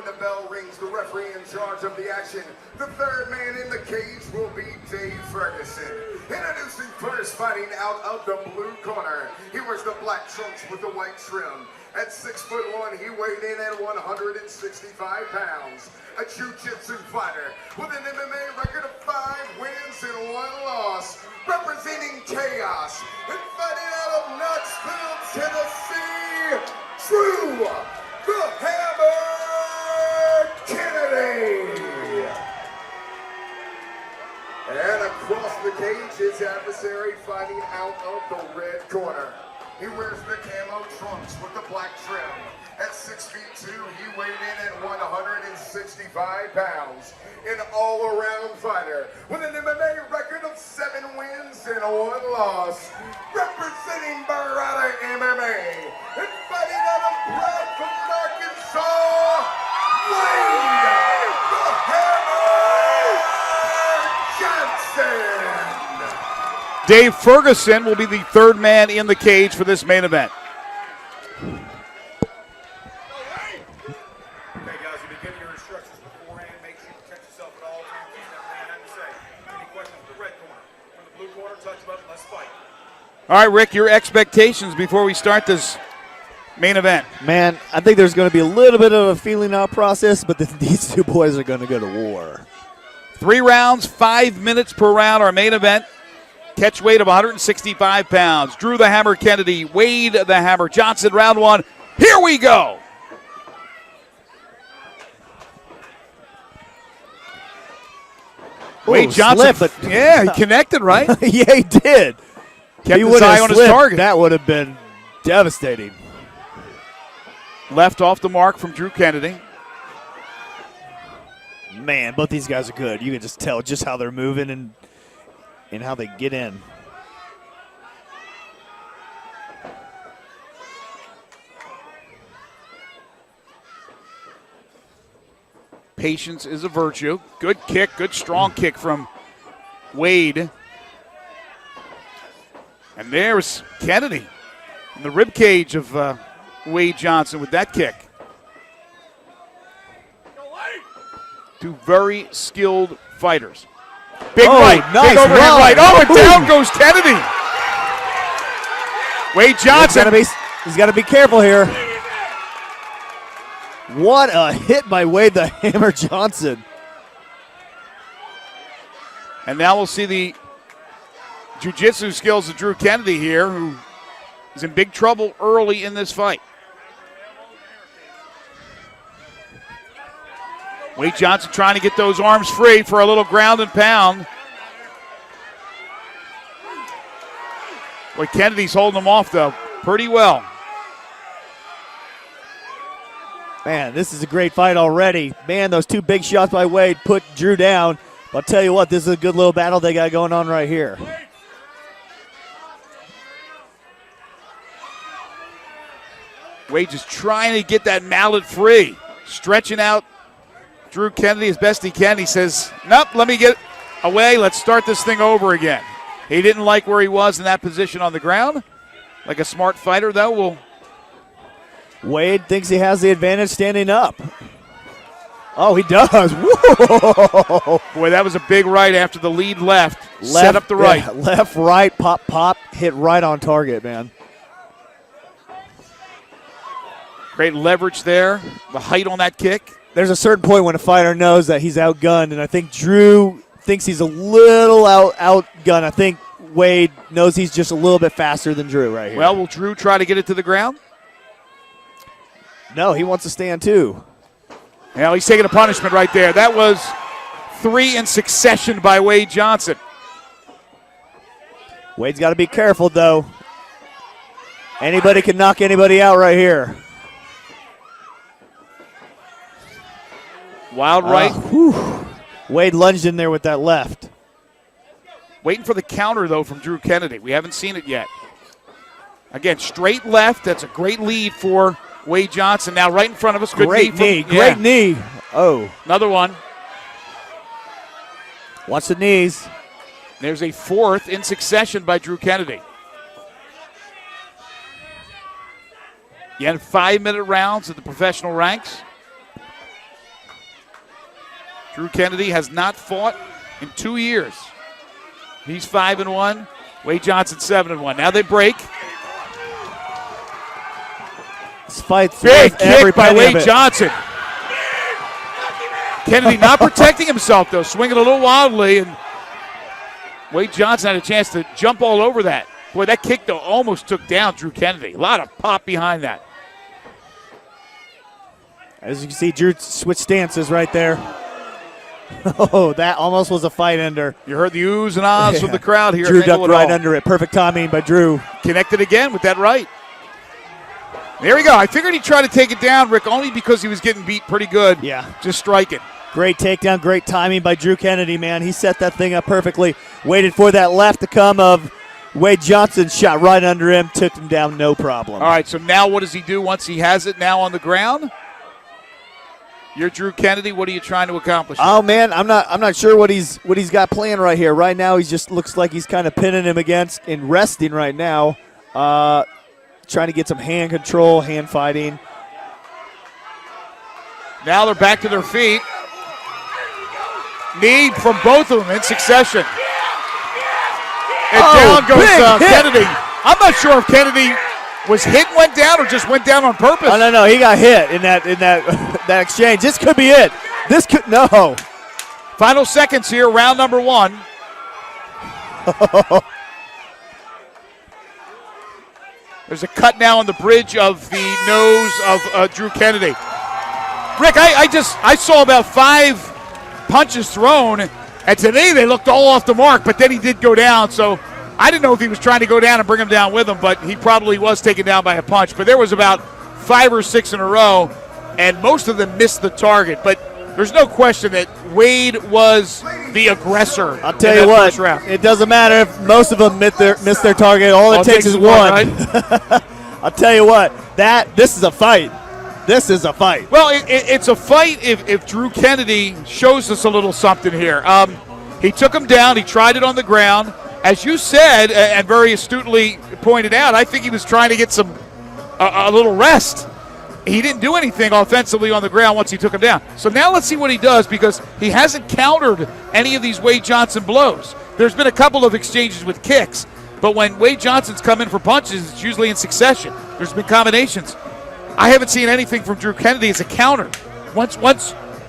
the bell rings, the referee in charge of the action. The third man in the cage will be Dave Ferguson. Introducing first, fighting out of the blue corner. He wears the black trunks with the white trim. At 6'1", he weighed in at 165 pounds. A jiu-jitsu fighter with an MMA record of 5 wins and 1 loss. Representing Chaos and fighting out of Knoxville, Tennessee, Drew the Hammer Kennedy. And across the cage, his adversary fighting out of the red corner. He wears the camo trunks with the black trim. At 6'2", he weighed in at 165 pounds. An all-around fighter with an MMA record of 7 wins and 1 loss. Representing Barada MMA and fighting out of Bradford, Arkansas, Wade the Hammer Johnson. Dave Ferguson will be the third man in the cage for this main event. All right, Rick, your expectations before we start this main event. Man, I think there's going to be a little bit of a feeling out process, but these two boys are going to go to war. 3 rounds, 5 minutes per round, our main event. Catch weight of 165 pounds. Drew the Hammer Kennedy, Wade the Hammer Johnson, round 1. Here we go. Wade Johnson, slipped, but yeah, he connected, right? Yeah, he did. Kept his eye on his target. That would have been devastating. Left off the mark from Drew Kennedy. Man, both these guys are good. You can just tell just how they're moving and how they get in. Patience is a virtue. Good kick, good strong kick from Wade. And there's Kennedy in the rib cage of Wade Johnson with that kick. 2 very skilled fighters. Big right, nice big overhand right. Oh, and down goes Kennedy. Wade Johnson. He's got to be careful here. What a hit by Wade the Hammer Johnson. And now we'll see the jiu-jitsu skills of Drew Kennedy here, who is in big trouble early in this fight. Wade Johnson trying to get those arms free for a little ground and pound. Boy, Kennedy's holding him off, though, pretty well. Man, this is a great fight already. Man, those 2 big shots by Wade put Drew down. But I'll tell you what, this is a good little battle they got going on right here. Wade just trying to get that mallet free. Stretching out Drew Kennedy as best he can. He says, nope, let me get away. Let's start this thing over again. He didn't like where he was in that position on the ground. Like a smart fighter, though, Wade thinks he has the advantage standing up. Oh, he does. Whoa. Boy, that was a big right after the lead left. Set up the right. Yeah, left, right, pop, pop, hit right on target, man. Great leverage there. The height on that kick. There's a certain point when a fighter knows that he's outgunned, and I think Drew thinks he's a little outgunned. I think Wade knows he's just a little bit faster than Drew right here. Well, will Drew try to get it to the ground? No, he wants to stand too. Well, he's taking a punishment right there. That was 3 in succession by Wade Johnson. Wade's got to be careful, though. Anybody can knock anybody out right here. Wild right. Wade lunged in there with that left. Waiting for the counter, though, from Drew Kennedy. We haven't seen it yet. Again, straight left. That's a great lead for Wade Johnson. Now right in front of us. Good great knee. From, great knee. Oh. Another one. Watch the knees. There's a 4th in succession by Drew Kennedy. Again, 5-minute rounds at the professional ranks. Drew Kennedy has not fought in 2 years. He's 5-1. Wade Johnson 7-1. Now they break. This fight's Big worth every kick by penny of Wade it. Johnson. Kennedy not protecting himself, though, swinging a little wildly, and Wade Johnson had a chance to jump all over that. Boy, that kick, though, almost took down Drew Kennedy. A lot of pop behind that. As you can see, Drew switched stances right there. Oh, that almost was a fight ender. You heard the oohs and ahs from the crowd here. Drew at ducked Minglewood right Hall. under it. Perfect timing by Drew. Connected again with that right. There we go. I figured he'd try to take it down, Rick, only because he was getting beat pretty good. Yeah. Just striking. Great takedown, great timing by Drew Kennedy, man. He set that thing up perfectly. Waited for that left to come of Wade Johnson, shot right under him, took him down, no problem. All right, so now what does he do once he has it now on the ground? You're Drew Kennedy. What are you trying to accomplish? Oh man, I'm not sure what he's got planned right here. Right now, he just looks like he's kind of pinning him against and resting right now. Trying to get some hand control, hand fighting. Now they're back to their feet. Knee from both of them in succession. And down goes Kennedy. I'm not sure if Kennedy was hit and went down or just went down on purpose. Oh, no, he got hit in that that exchange. This could be it. No. Final seconds here, round number 1. There's a cut now on the bridge of the nose of Drew Kennedy. Rick, I saw about 5 punches thrown, and today they looked all off the mark, but then he did go down, so I didn't know if he was trying to go down and bring him down with him, but he probably was taken down by a punch. But there was about 5 or 6 in a row, and most of them missed the target. But there's no question that Wade was the aggressor. I'll tell you what, it doesn't matter if most of them miss their target. All it takes is one. Right? I'll tell you what, this is a fight. This is a fight. Well, it's a fight if Drew Kennedy shows us a little something here. He took him down. He tried it on the ground. As you said, and very astutely pointed out, I think he was trying to get a little rest. He didn't do anything offensively on the ground once he took him down. So now let's see what he does, because he hasn't countered any of these Wade Johnson blows. There's been a couple of exchanges with kicks, but when Wade Johnson's come in for punches, it's usually in succession. There's been combinations. I haven't seen anything from Drew Kennedy as a counter. Once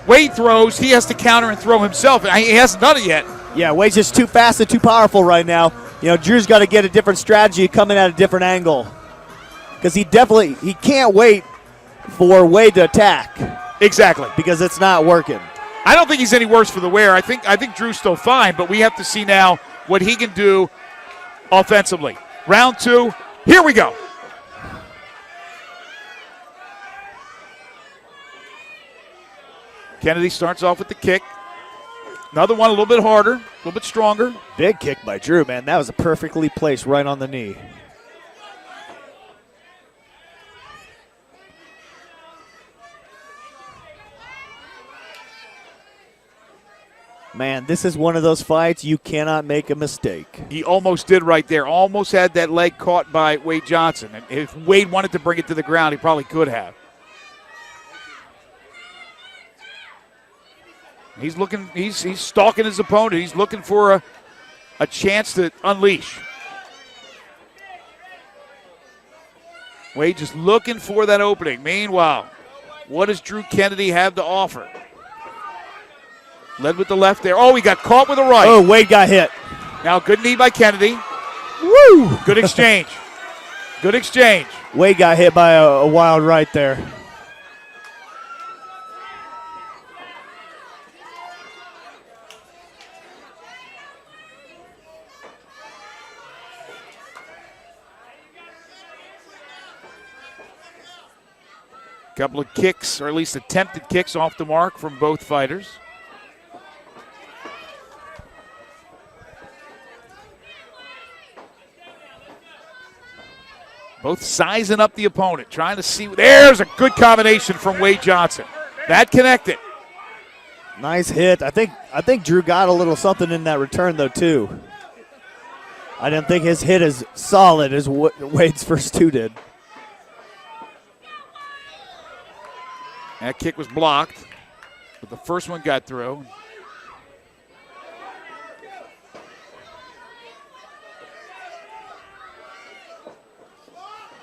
Wade throws, he has to counter and throw himself. He hasn't done it yet. Yeah, Wade's just too fast and too powerful right now. You know, Drew's got to get a different strategy, coming at a different angle, because he can't wait for Wade to attack. Exactly. Because it's not working. I don't think he's any worse for the wear. I think Drew's still fine, but we have to see now what he can do offensively. Round 2, here we go. Kennedy starts off with the kick. Another one a little bit harder, a little bit stronger. Big kick by Drew, man. That was a perfectly placed right on the knee. Man, this is one of those fights you cannot make a mistake. He almost did right there. Almost had that leg caught by Wade Johnson. And if Wade wanted to bring it to the ground, he probably could have. He's looking. He's stalking his opponent. He's looking for a chance to unleash. Wade just looking for that opening. Meanwhile, what does Drew Kennedy have to offer? Led with the left there. Oh, he got caught with a right. Oh, Wade got hit. Now, good knee by Kennedy. Woo! Good exchange. Good exchange. Wade got hit by a wild right there. Couple of kicks, or at least attempted kicks, off the mark from both fighters. Both sizing up the opponent, trying to see. There's a good combination from Wade Johnson. That connected. Nice hit. I think Drew got a little something in that return, though, too. I didn't think his hit as solid as Wade's first 2 did. That kick was blocked, but the first one got through.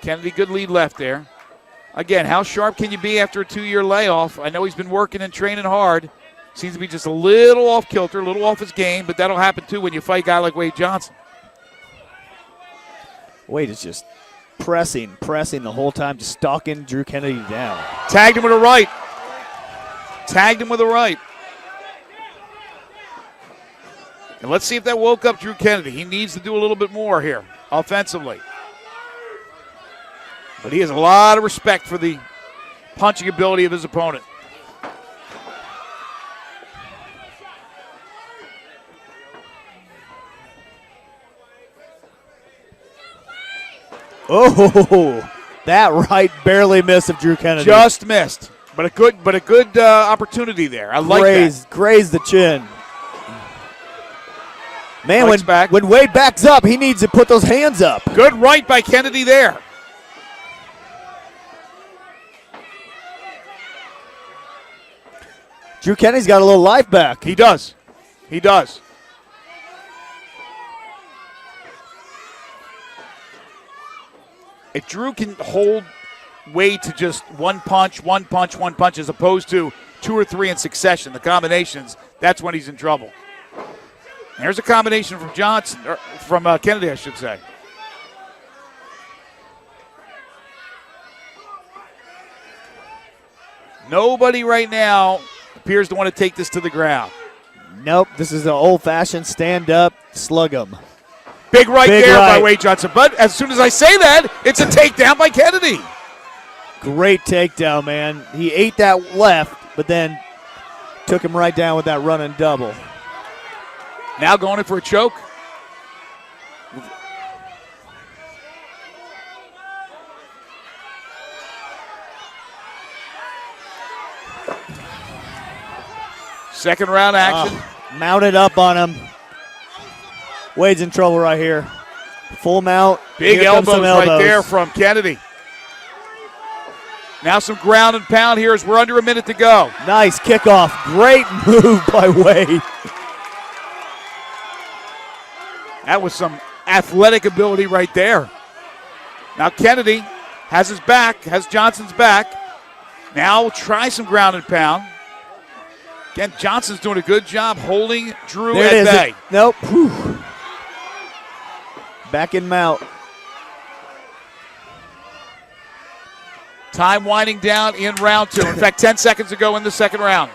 Kennedy, good lead left there. Again, how sharp can you be after a 2-year layoff? I know he's been working and training hard. Seems to be just a little off kilter, a little off his game, but that'll happen too when you fight a guy like Wade Johnson. Wade is just pressing the whole time, just stalking Drew Kennedy down. Tagged him with a right. Tagged him with a right. And let's see if that woke up Drew Kennedy. He needs to do a little bit more here offensively. But he has a lot of respect for the punching ability of his opponent. Oh, that right barely missed of Drew Kennedy. Just missed, but a good opportunity there. I like that. Grazed the chin. Man, when Wade backs up, he needs to put those hands up. Good right by Kennedy there. Drew Kennedy's got a little life back. He does. He does. If Drew can hold Wade to just one punch, as opposed to 2 or 3 in succession, the combinations, that's when he's in trouble. There's a combination from Johnson, or from Kennedy, I should say. Nobody right now appears to want to take this to the ground. Nope, this is an old-fashioned stand-up, slug 'em. Big right there by Wade Johnson. But as soon as I say that, it's a takedown by Kennedy. Great takedown, man. He ate that left, but then took him right down with that running double. Now going in for a choke. Second round action. Mounted up on him. Wade's in trouble right here. Full mount. Big elbows right there from Kennedy. Now some ground and pound here as we're under a minute to go. Nice kickoff. Great move by Wade. That was some athletic ability right there. Now Kennedy has his back, has Johnson's back. Now we'll try some ground and pound. Again, Johnson's doing a good job holding Drew at bay. Nope. Whew. Back in mount. Time winding down in round 2. In fact, 10 seconds to go in the second round.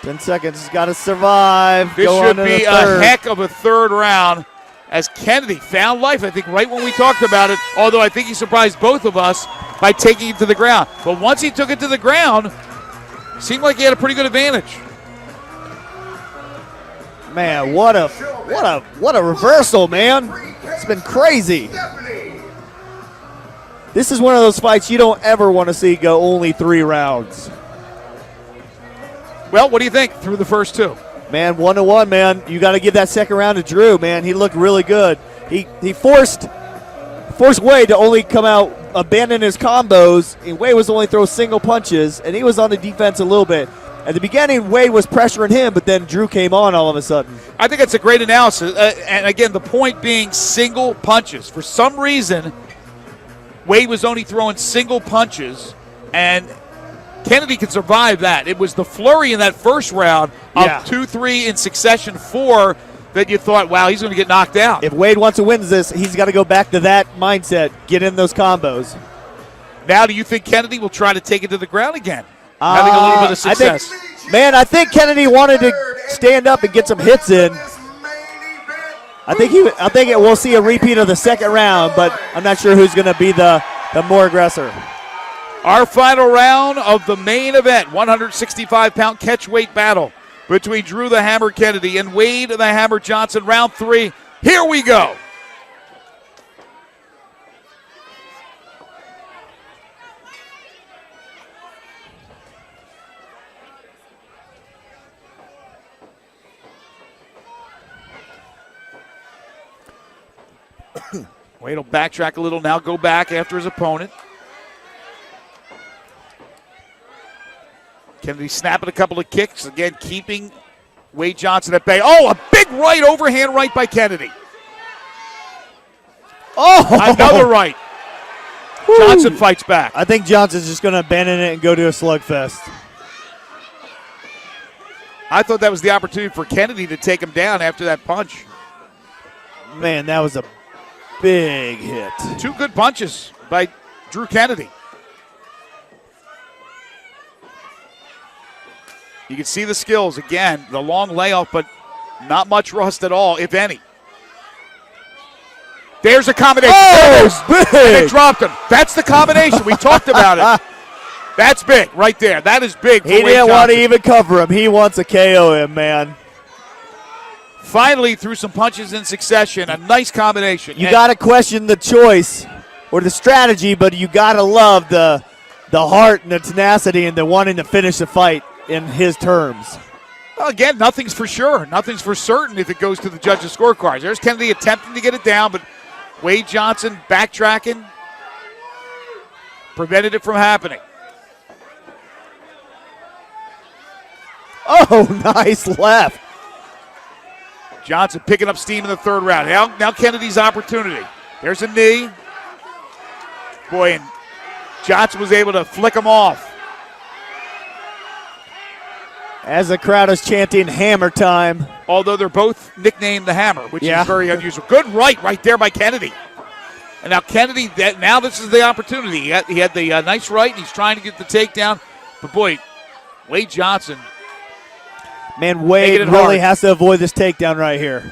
10 seconds. He's got to survive. This should be a heck of a third round as Kennedy found life, I think, right when we talked about it, although I think he surprised both of us by taking it to the ground. But once he took it to the ground, seemed like he had a pretty good advantage. Man, what a reversal, man. It's been crazy. This is one of those fights you don't ever want to see go only 3 rounds. Well, what do you think through the first 2? Man, 1-1, man. You got to give that second round to Drew, man. He looked really good. He forced Wade to only come out, abandon his combos, and Wade was only throw single punches, and he was on the defense a little bit. At the beginning, Wade was pressuring him, but then Drew came on all of a sudden. I think that's a great analysis. And again, the point being single punches. For some reason, Wade was only throwing single punches, and Kennedy could survive that. It was the flurry in that first round of 2, 3 in succession, 4 that you thought, wow, he's going to get knocked out. If Wade wants to win this, he's got to go back to that mindset, get in those combos. Now, do you think Kennedy will try to take it to the ground again? Having a little bit of success. I think Kennedy wanted to stand up and get some hits in. I think we'll see a repeat of the second round, but I'm not sure who's going to be the more aggressor. Our final round of the main event, 165-pound catchweight battle between Drew the Hammer Kennedy and Wade the Hammer Johnson. Round 3, here we go. Wade will backtrack a little now, go back after his opponent. Kennedy snapping a couple of kicks, again keeping Wade Johnson at bay. Oh, a big right, overhand right by Kennedy. Oh! Another right. Johnson fights back. I think Johnson's just going to abandon it and go to a slugfest. I thought that was the opportunity for Kennedy to take him down after that punch. Man, that was a big hit. 2 good punches by Drew Kennedy. You can see the skills. Again, the long layoff, but not much rust at all, if any. There's a combination. Oh, big. And they dropped him. That's the combination. We talked about it. That's big right there. That is big for He Wade didn't want to Johnson. even cover him. He wants to KO him, man. Finally threw some punches in succession. A nice combination. You got to question the choice or the strategy, but you got to love the heart and the tenacity and the wanting to finish the fight in his terms. Well, again, nothing's for sure. Nothing's for certain if it goes to the judges' scorecards. There's Kennedy attempting to get it down, but Wade Johnson backtracking prevented it from happening. Oh, nice left. Johnson picking up steam in the 3rd round. Now Kennedy's opportunity. There's a knee. Boy, and Johnson was able to flick him off. As the crowd is chanting hammer time. Although they're both nicknamed the Hammer, which Yeah. is very unusual. Good right there by Kennedy. And now Kennedy, now this is the opportunity. He had the nice right, and he's trying to get the takedown. But boy, Wade Johnson. Man, Wade Making it really hard. has to avoid this takedown right here.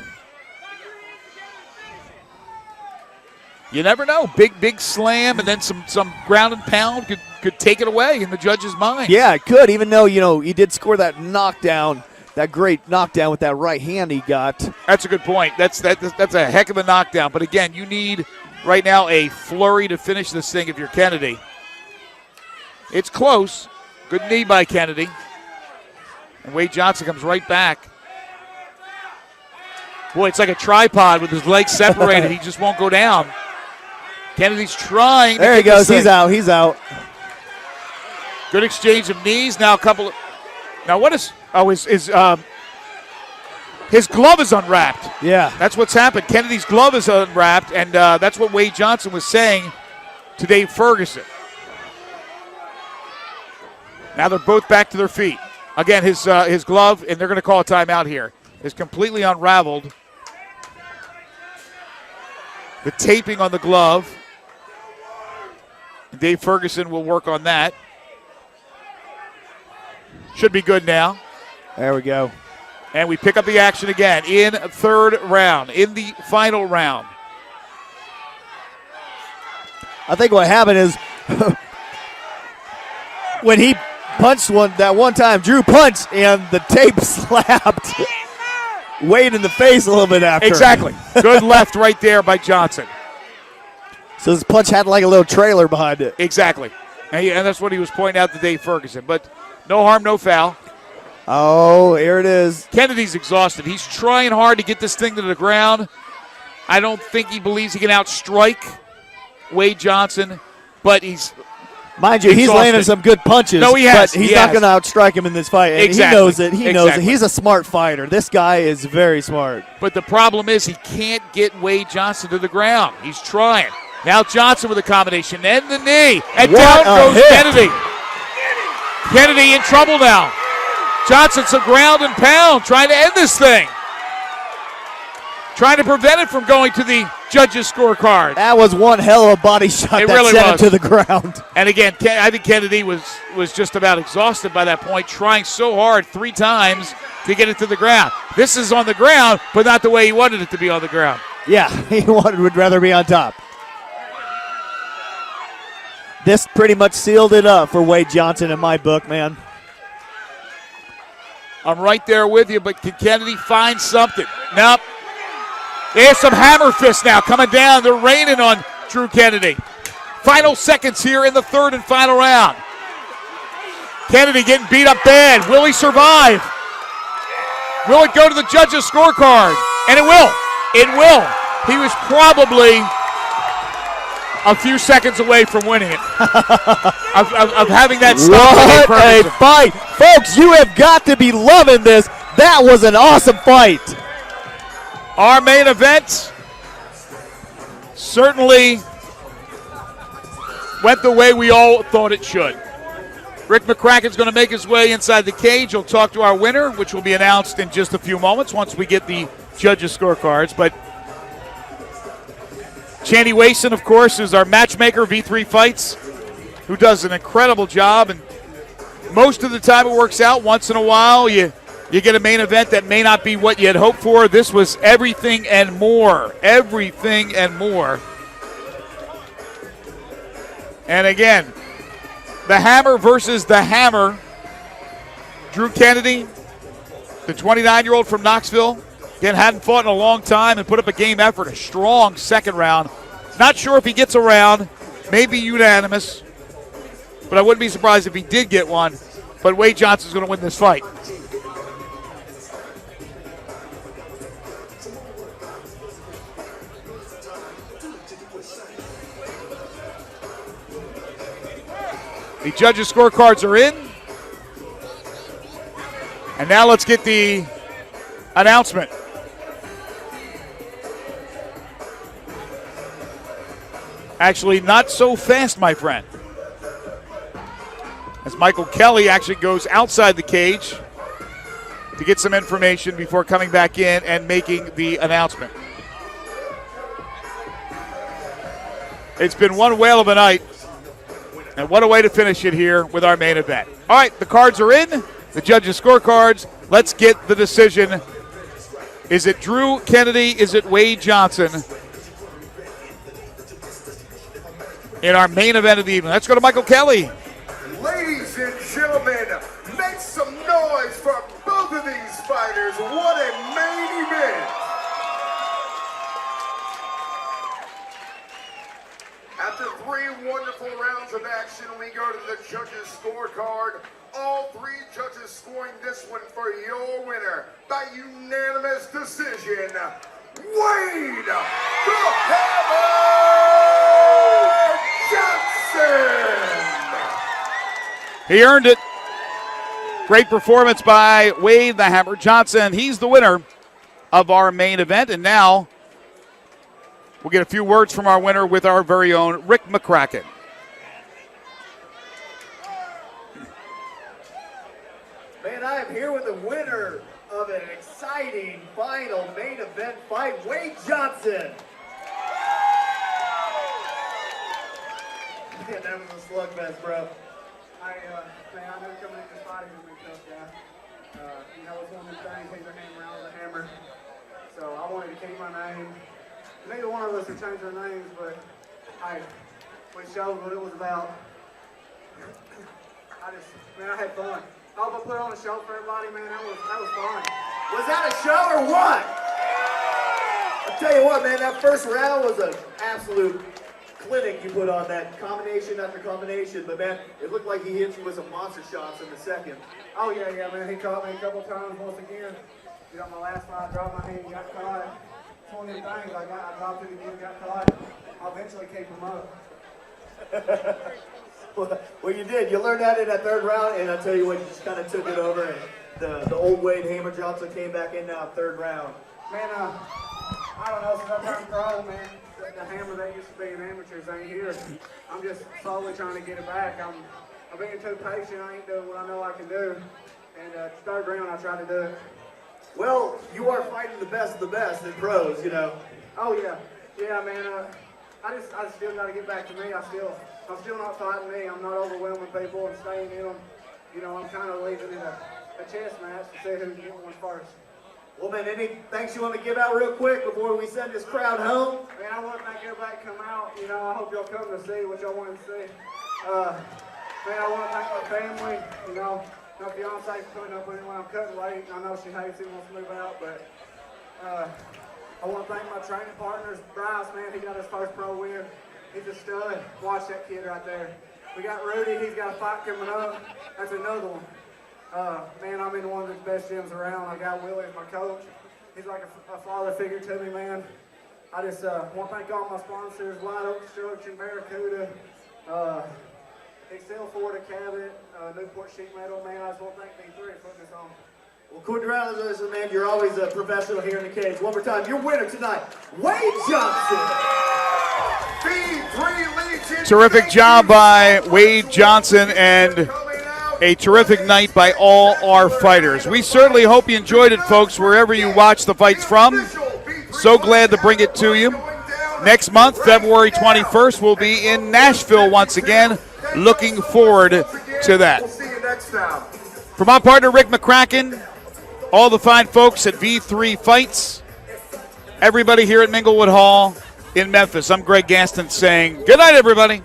You never know. Big slam, and then some ground and pound could take it away in the judge's mind. Yeah, it could, even though, he did score that knockdown, that great knockdown with that right hand he got. That's a good point. That's a heck of a knockdown. But again, you need right now a flurry to finish this thing if you're Kennedy. It's close. Good knee by Kennedy. And Wade Johnson comes right back. Boy, it's like a tripod with his legs separated. He just won't go down. Kennedy's trying. There he goes. He's out. He's out. Good exchange of knees. Now a couple of. Now what is? Oh, his glove is unwrapped. Yeah. That's what's happened. Kennedy's glove is unwrapped, and that's what Wade Johnson was saying to Dave Ferguson. Now they're both back to their feet. Again, his glove, and they're going to call a timeout here, is completely unraveled. The taping on the glove. Dave Ferguson will work on that. Should be good now. There we go. And we pick up the action again in 3rd round, in the final round. I think what happened is when he punched that one time, Drew punched, and the tape slapped Wade in the face a little bit after. Exactly. Good left right there by Johnson. So his punch had like a little trailer behind it. Exactly. And that's what he was pointing out to Dave Ferguson. But no harm, no foul. Oh, here it is. Kennedy's exhausted. He's trying hard to get this thing to the ground. I don't think he believes he can outstrike Wade Johnson, but he's Mind you, he's exhausted. landing some good punches. No, he has. But he's He not has. going to outstrike him in this fight. And Exactly. he knows it. He knows it. Exactly. He's a smart fighter. This guy is very smart. But the problem is he can't get Wade Johnson to the ground. He's trying. Now Johnson with a combination and the knee. And What down a goes hit. Kennedy. Kennedy in trouble now. Johnson some ground and pound trying to end this thing. Trying to prevent it from going to the judges' scorecard. That was one hell of a body shot It that really sent was. him to the ground. And again, I think Kennedy was just about exhausted by that point, trying so hard 3 times to get it to the ground. This is on the ground, but not the way he wanted it to be on the ground. Yeah, he would rather be on top. This pretty much sealed it up for Wade Johnson in my book, man. I'm right there with you, but can Kennedy find something? Nope. There's some hammer fists now coming down. They're raining on Drew Kennedy. Final seconds here in the 3rd and final round. Kennedy getting beat up bad. Will he survive? Will it go to the judges' scorecard? And it will. It will. He was probably a few seconds away from winning it. of having that stop. What a fight. Folks, you have got to be loving this. That was an awesome fight. Our main event, certainly went the way we all thought it should. Rick McCracken's going to make his way inside the cage. He'll talk to our winner, which will be announced in just a few moments once we get the judges' scorecards. But Chandy Wason, of course, is our matchmaker, V3Fights, who does an incredible job. And most of the time it works out. Once in a while, you get a main event that may not be what you had hoped for. This was everything and more. Everything and more. And again, the Hammer versus the Hammer. Drew Kennedy, the 29-year-old from Knoxville, again, hadn't fought in a long time and put up a game effort, a strong second round. Not sure if he gets a round, maybe unanimous, but I wouldn't be surprised if he did get one. But Wade Johnson's going to win this fight. The judges' scorecards are in. And now let's get the announcement. Actually, not so fast, my friend. As Michael Kelly actually goes outside the cage to get some information before coming back in and making the announcement. It's been one whale of a night. And what a way to finish it here with our main event. All right, the cards are in. The judges' scorecards. Let's get the decision. Is it Drew Kennedy? Is it Wade Johnson? In our main event of the evening. Let's go to Michael Kelly. Ladies and gentlemen, make some noise for both of these fighters. What a main event. After 3 wonderful rounds of action, we go to the judges' scorecard. All 3 judges scoring this one for your winner by unanimous decision, Wade the Hammer Johnson. He earned it. Great performance by Wade the Hammer Johnson. He's the winner of our main event. And now we'll get a few words from our winner with our very own Rick McCracken. Man, I am here with the winner of an exciting final main event fight, Wade Johnson. Man, that was a slugfest, bro. Man, I know coming into this fight, he's going to be a tough guy. You know, it's one of the things, he's a hammer out of the hammer. So I wanted to keep my name. Neither one of us have changed our names, but hey, we showed what it was about. I had fun. I hope I put on a show for everybody, man. That was fun. Was that a show or what? I'll tell you what, man, that first round was an absolute clinic you put on, that combination after combination. But, man, it looked like he hit you with some monster shots in the second. Oh, yeah, man. He caught me a couple times once again. You know, my last fight, I dropped my hand, got caught. It's one of them things. I dropped it again, got caught. I'll eventually keep him up. Well, you did. You learned that in that third round, and I tell you what, you just kind of took it over, and the old Wade Hammer Johnson came back in now, third round. Man, I don't know, since I turned pro, man, the hammer that used to be in amateurs ain't here. I'm just slowly trying to get it back. I'm being too patient. I ain't doing what I know I can do. And third round, I tried to do it. Well, you are fighting the best of the best in pros, you know. Oh, yeah. Yeah, man, I still got to get back to me. I'm still not fighting me. I'm not overwhelming people and staying in them. You know, I'm kind of leaving in a chess match to see who can get one first. Well, man, any thanks you want to give out real quick before we send this crowd home? Man, I want to thank everybody to come out. You know, I hope y'all come to see what y'all want to see. Man, I want to thank my family. You know, my fiance's putting up with it when I'm cutting weight. I know she hates it and wants to move out, but I want to thank my training partners. Bryce, man, he got his first pro win. He's a stud. Watch that kid right there. We got Rudy. He's got a fight coming up. That's another one. Man, I'm in one of the best gyms around. I got Willie as my coach. He's like a father figure to me, man. I just want to thank all my sponsors, Wide Oak Construction, Barracuda, Excel Ford Cabot, Newport Sheet Metal, man. I just want to thank V3 for putting this on. Well, congratulations, man. You're always a professional here in the cage. One more time, your winner tonight, Wade Johnson. V3 Legion. Terrific job by Wade Johnson and a terrific night by all our fighters. We certainly hope you enjoyed it, folks, wherever you watch the fights from. So glad to bring it to you. Next month, February 21st, we'll be in Nashville once again. Looking forward to that. We'll see you next time. For my partner, Rick McCracken, all the fine folks at V3 Fights, everybody here at Minglewood Hall in Memphis, I'm Greg Gaston saying good night, everybody.